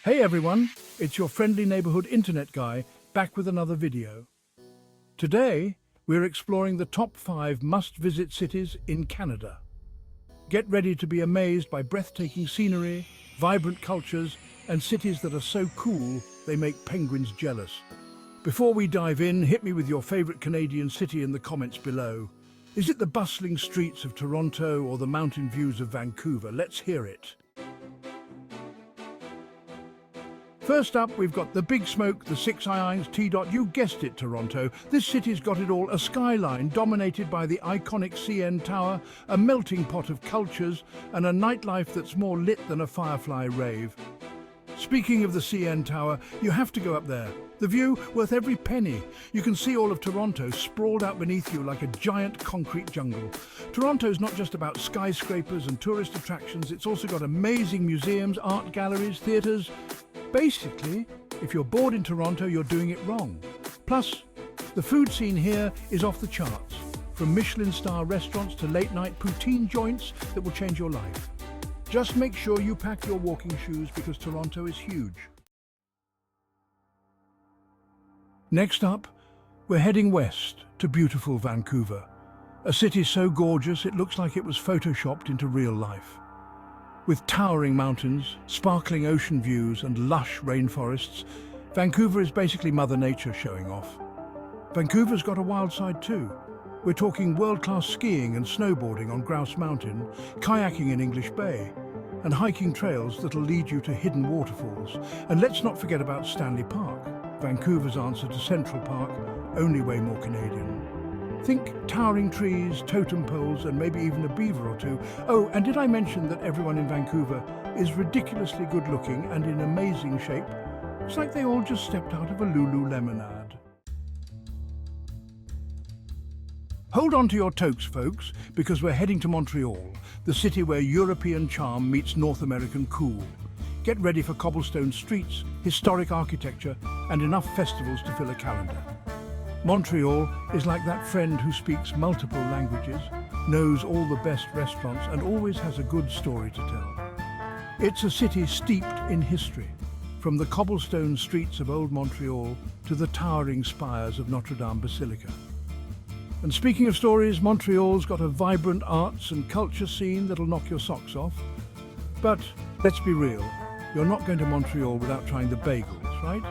Hey everyone, it's your friendly neighborhood internet guy back with another video. Today, we're exploring the top 5 must-visit cities in Canada. Get ready to be amazed by breathtaking scenery, vibrant cultures, and cities that are so cool they make penguins jealous. Before we dive in, hit me with your favorite Canadian city in the comments below. Is it the bustling streets of Toronto or the mountain views of Vancouver? Let's hear it. First up, we've got the Big Smoke, the Six Ions, You guessed it, Toronto. This city's got it all, a skyline dominated by the iconic CN Tower, a melting pot of cultures, and a nightlife that's more lit than a Firefly rave. Speaking of the CN Tower, you have to go up there. The view, worth every penny. You can see all of Toronto sprawled out beneath you like a giant concrete jungle. Toronto's not just about skyscrapers and tourist attractions, it's also got amazing museums, art galleries, theatres. Basically, if you're bored in Toronto, you're doing it wrong. Plus, the food scene here is off the charts, from Michelin-star restaurants to late-night poutine joints that will change your life. Just make sure you pack your walking shoes because Toronto is huge. Next up, we're heading west to beautiful Vancouver, a city so gorgeous it looks like it was photoshopped into real life. With towering mountains, sparkling ocean views and lush rainforests, Vancouver is basically Mother Nature showing off. Vancouver's got a wild side too. We're talking world-class skiing and snowboarding on Grouse Mountain, kayaking in English Bay, and hiking trails that'll lead you to hidden waterfalls. And let's not forget about Stanley Park, Vancouver's answer to Central Park, only way more Canadian. Think towering trees, totem poles, and maybe even a beaver or two. Oh, and did I mention that everyone in Vancouver is ridiculously good looking and in amazing shape? It's like they all just stepped out of a Lululemon ad. Hold on to your toques, folks, because we're heading to Montreal, the city where European charm meets North American cool. Get ready for cobblestone streets, historic architecture, and enough festivals to fill a calendar. Montreal is like that friend who speaks multiple languages, knows all the best restaurants, and always has a good story to tell. It's a city steeped in history, from the cobblestone streets of Old Montreal to the towering spires of Notre Dame Basilica. And speaking of stories, Montreal's got a vibrant arts and culture scene that'll knock your socks off. But let's be real, you're not going to Montreal without trying the bagels, right?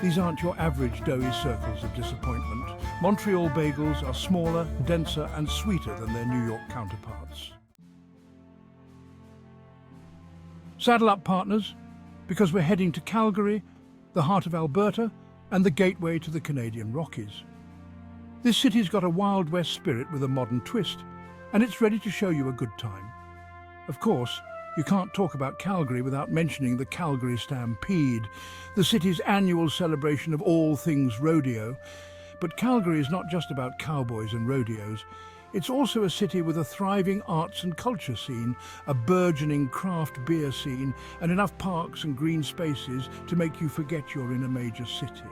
These aren't your average doughy circles of disappointment. Montreal bagels are smaller, denser, and sweeter than their New York counterparts. Saddle up, partners, because we're heading to Calgary, the heart of Alberta, and the gateway to the Canadian Rockies. This city's got a Wild West spirit with a modern twist, and it's ready to show you a good time. Of course, you can't talk about Calgary without mentioning the Calgary Stampede, the city's annual celebration of all things rodeo. But Calgary is not just about cowboys and rodeos. It's also a city with a thriving arts and culture scene, a burgeoning craft beer scene, and enough parks and green spaces to make you forget you're in a major city.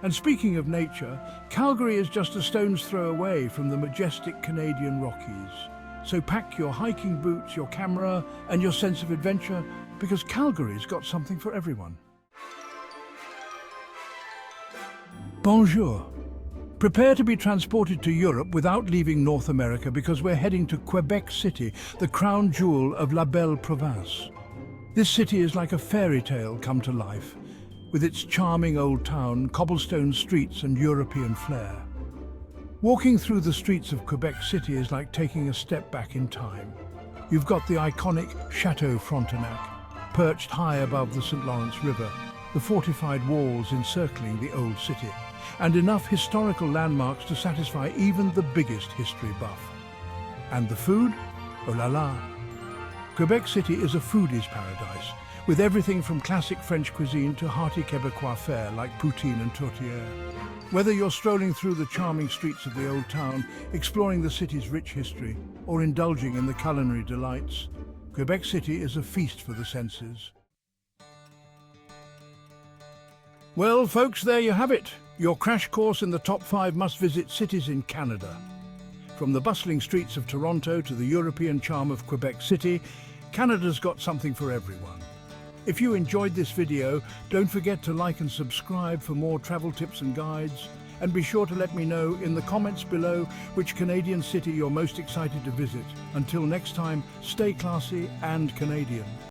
And speaking of nature, Calgary is just a stone's throw away from the majestic Canadian Rockies. So pack your hiking boots, your camera, and your sense of adventure, because Calgary's got something for everyone. Bonjour. Prepare to be transported to Europe without leaving North America, because we're heading to Quebec City, the crown jewel of La Belle Province. This city is like a fairy tale come to life, with its charming old town, cobblestone streets, and European flair. Walking through the streets of Quebec City is like taking a step back in time. You've got the iconic Chateau Frontenac, perched high above the St. Lawrence River, the fortified walls encircling the old city, and enough historical landmarks to satisfy even the biggest history buff. And the food? Oh la la! Quebec City is a foodie's paradise, with everything from classic French cuisine to hearty Quebecois fare like poutine and tourtière. Whether you're strolling through the charming streets of the old town, exploring the city's rich history, or indulging in the culinary delights, Quebec City is a feast for the senses. Well, folks, there you have it. Your crash course in the top 5 must-visit cities in Canada. From the bustling streets of Toronto to the European charm of Quebec City, Canada's got something for everyone. If you enjoyed this video, don't forget to like and subscribe for more travel tips and guides. And be sure to let me know in the comments below which Canadian city you're most excited to visit. Until next time, stay classy and Canadian.